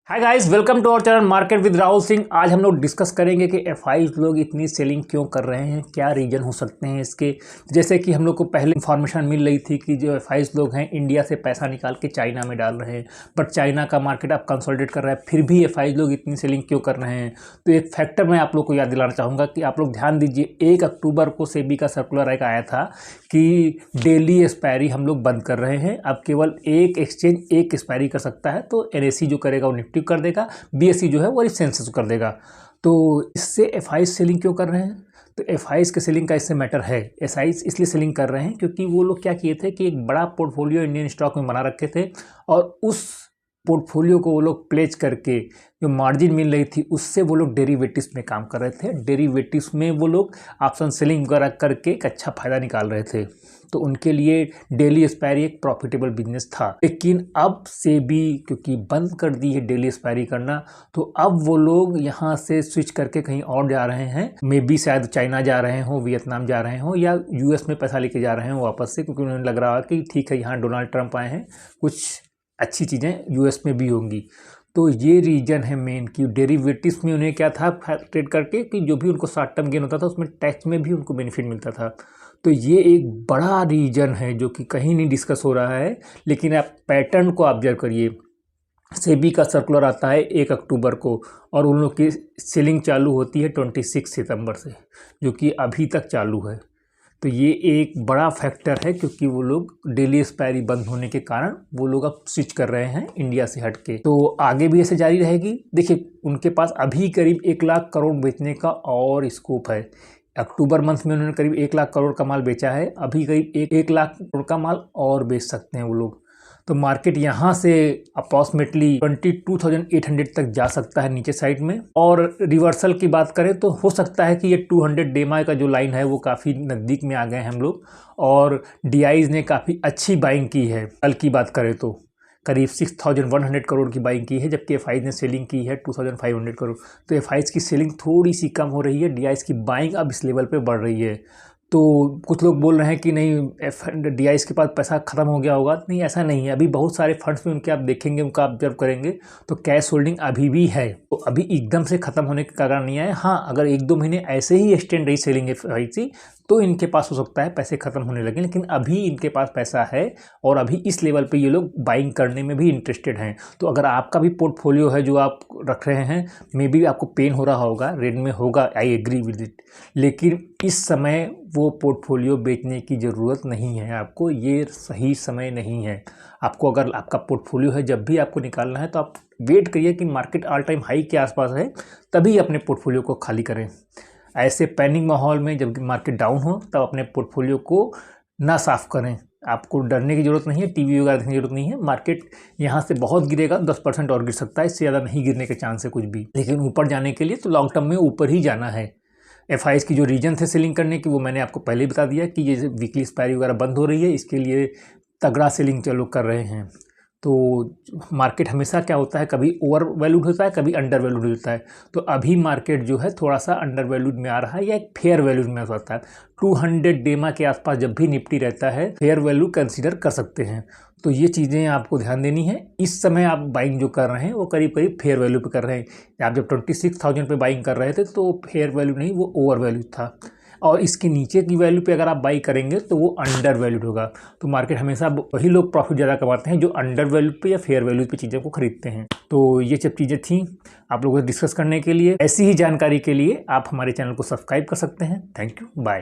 Hi guys, welcome to our channel market with Rahul Singh. आज हम लोग डिस्कस करेंगे कि एफआईज लोग इतनी सेलिंग क्यों कर रहे हैं, क्या रीजन हो सकते हैं इसके। जैसे कि हम लोग को पहले इन्फॉर्मेशन मिल रही थी कि जो एफआईज लोग हैं इंडिया से पैसा निकाल के चाइना में डाल रहे हैं, बट चाइना का मार्केट अब कंसोलिडेट कर रहा है, फिर भी एफआईज लोग इतनी सेलिंग क्यों कर रहे हैं। तो एक फैक्टर मैं आप लोग को याद दिलाना चाहूँगा कि आप लोग ध्यान दीजिए, 1 अक्टूबर को सेबी का सर्कुलर एक आया था कि डेली एक्सपायरी हम लोग बंद कर रहे हैं। अब केवल एक एक्सचेंज एक एक्सपायरी कर सकता है, तो एनएसई जो करेगा वो निफ्टी कर देगा, बीएसई जो है वो सेंसेक्स कर देगा। तो इससे एफआई सेलिंग क्यों कर रहे हैं? तो एफआईज के सेलिंग का इससे मैटर है। एसआईज इसलिए सेलिंग कर रहे हैं क्योंकि वो लोग क्या किए थे कि एक बड़ा पोर्टफोलियो इंडियन स्टॉक में बना रखे थे और उस पोर्टफोलियो को वो लोग प्लेज करके जो मार्जिन मिल रही थी उससे वो लोग डेरिवेटिव्स में काम कर रहे थे। डेरिवेटिव्स में वो लोग ऑप्शन सेलिंग वगैरह करके एक अच्छा फ़ायदा निकाल रहे थे। तो उनके लिए डेली एक्सपायरी एक प्रॉफिटेबल बिजनेस था। लेकिन अब सेबी क्योंकि बंद कर दी है डेली एक्सपायरी करना, तो अब वो लोग यहाँ से स्विच करके कहीं और जा रहे हैं। मे बी शायद चाइना जा रहे हों, वियतनाम जा रहे हों, या यूएस में पैसा लेके जा रहे हैं वापस से, क्योंकि उन्हें लग रहा है कि ठीक है यहाँ डोनाल्ड ट्रंप आए हैं, कुछ अच्छी चीज़ें यूएस में भी होंगी। तो ये रीजन है मेन कि डेरिवेटिव्स में उन्हें क्या था ट्रेड करके कि जो भी उनको शॉर्ट टर्म गेन होता था उसमें टैक्स में भी उनको बेनिफिट मिलता था। तो ये एक बड़ा रीजन है जो कि कहीं नहीं डिस्कस हो रहा है। लेकिन आप पैटर्न को ऑब्जर्व करिए, सेबी का सर्कुलर आता है 1 अक्टूबर को और उन लोग की सेलिंग चालू होती है 26 सितंबर से, जो कि अभी तक चालू है। तो ये एक बड़ा फैक्टर है क्योंकि वो लोग डेली एक्सपायरी बंद होने के कारण वो लोग अब स्विच कर रहे हैं इंडिया से हट के। तो आगे भी ऐसे जारी रहेगी। देखिए, उनके पास अभी करीब 1 लाख करोड़ बेचने का और स्कोप है। अक्टूबर मंथ में उन्होंने करीब 1 लाख करोड़ का माल बेचा है, अभी करीब 1 लाख करोड़ का माल और बेच सकते हैं वो लोग। तो मार्केट यहाँ से अप्रॉक्सीमेटली 22,800 तक जा सकता है नीचे साइड में। और रिवर्सल की बात करें तो हो सकता है कि ये 200 डेमा का जो लाइन है वो काफ़ी नज़दीक में आ गए हैं हम लोग, और डीआईज ने काफ़ी अच्छी बाइंग की है। कल की बात करें तो करीब 6,100 करोड़ की बाइंग की है, जबकि एफआईज ने सेलिंग की है 2,500 करोड़। तो एफआईज की सेलिंग थोड़ी सी कम हो रही है, डीआईज की बाइंग अब इस लेवल पे बढ़ रही है। तो कुछ लोग बोल रहे हैं कि नहीं डीआईज के पास पैसा ख़त्म हो गया होगा। नहीं, ऐसा नहीं है। अभी बहुत सारे फंड्स में उनके आप देखेंगे, उनका ऑब्जर्व करेंगे तो कैश होल्डिंग अभी भी है। तो अभी एकदम से ख़त्म होने के कारण नहीं आए। हाँ, अगर 1-2 महीने ऐसे ही एक्सटेंड रही सेलिंग एफआईसी तो इनके पास हो सकता है पैसे ख़त्म होने लगे, लेकिन अभी इनके पास पैसा है और अभी इस लेवल पे ये लोग बाइंग करने में भी इंटरेस्टेड हैं। तो अगर आपका भी पोर्टफोलियो है जो आप रख रहे हैं, मे बी आपको पेन हो रहा होगा, रेड में होगा, आई एग्री विद इट, लेकिन इस समय वो पोर्टफोलियो बेचने की ज़रूरत नहीं है आपको। ये सही समय नहीं है आपको। अगर आपका पोर्टफोलियो है, जब भी आपको निकालना है तो आप वेट करिए कि मार्केट ऑल टाइम हाई के आसपास है, तभी अपने पोर्टफोलियो को खाली करें। ऐसे पैनिक माहौल में जब मार्केट डाउन हो तब अपने पोर्टफोलियो को ना साफ़ करें। आपको डरने की ज़रूरत नहीं है, टीवी वगैरह देखने की ज़रूरत नहीं है। मार्केट यहाँ से बहुत गिरेगा, 10% और गिर सकता है, इससे ज़्यादा नहीं गिरने के चांस है कुछ भी। लेकिन ऊपर जाने के लिए तो लॉन्ग टर्म में ऊपर ही जाना है। एफआईज की जो रीजन थे सेलिंग करने की वो मैंने आपको पहले ही बता दिया कि ये वीकली एक्सपायरी वगैरह बंद हो रही है, इसके लिए तगड़ा सेलिंग चालू कर रहे हैं। तो मार्केट हमेशा क्या होता है, कभी ओवर वैल्यूड होता है, कभी अंडर वैल्यूड होता है। तो अभी मार्केट जो है थोड़ा सा अंडर वैल्यूड में आ रहा है या एक फेयर वैल्यूड में होता है। 200 डेमा के आसपास जब भी निफ्टी रहता है फेयर वैल्यू कंसीडर कर सकते हैं। तो ये चीज़ें आपको ध्यान देनी है। इस समय आप बाइंग जो कर रहे हैं वो करीब करीब फेयर वैल्यू पे कर रहे हैं। आप जब 26,000 पे बाइंग कर रहे थे तो फेयर वैल्यू नहीं, वो ओवर वैल्यू था। और इसके नीचे की वैल्यू पे अगर आप बाई करेंगे तो वो अंडर वैल्यूड होगा। तो मार्केट हमेशा वही लोग प्रॉफिट ज़्यादा कमाते हैं जो अंडर वैल्यू पे या फेयर वैल्यू पे चीज़ों को खरीदते हैं। तो ये सब चीज़ें थी आप लोगों से डिस्कस करने के लिए। ऐसी ही जानकारी के लिए आप हमारे चैनल को सब्सक्राइब कर सकते हैं। Thank you, bye.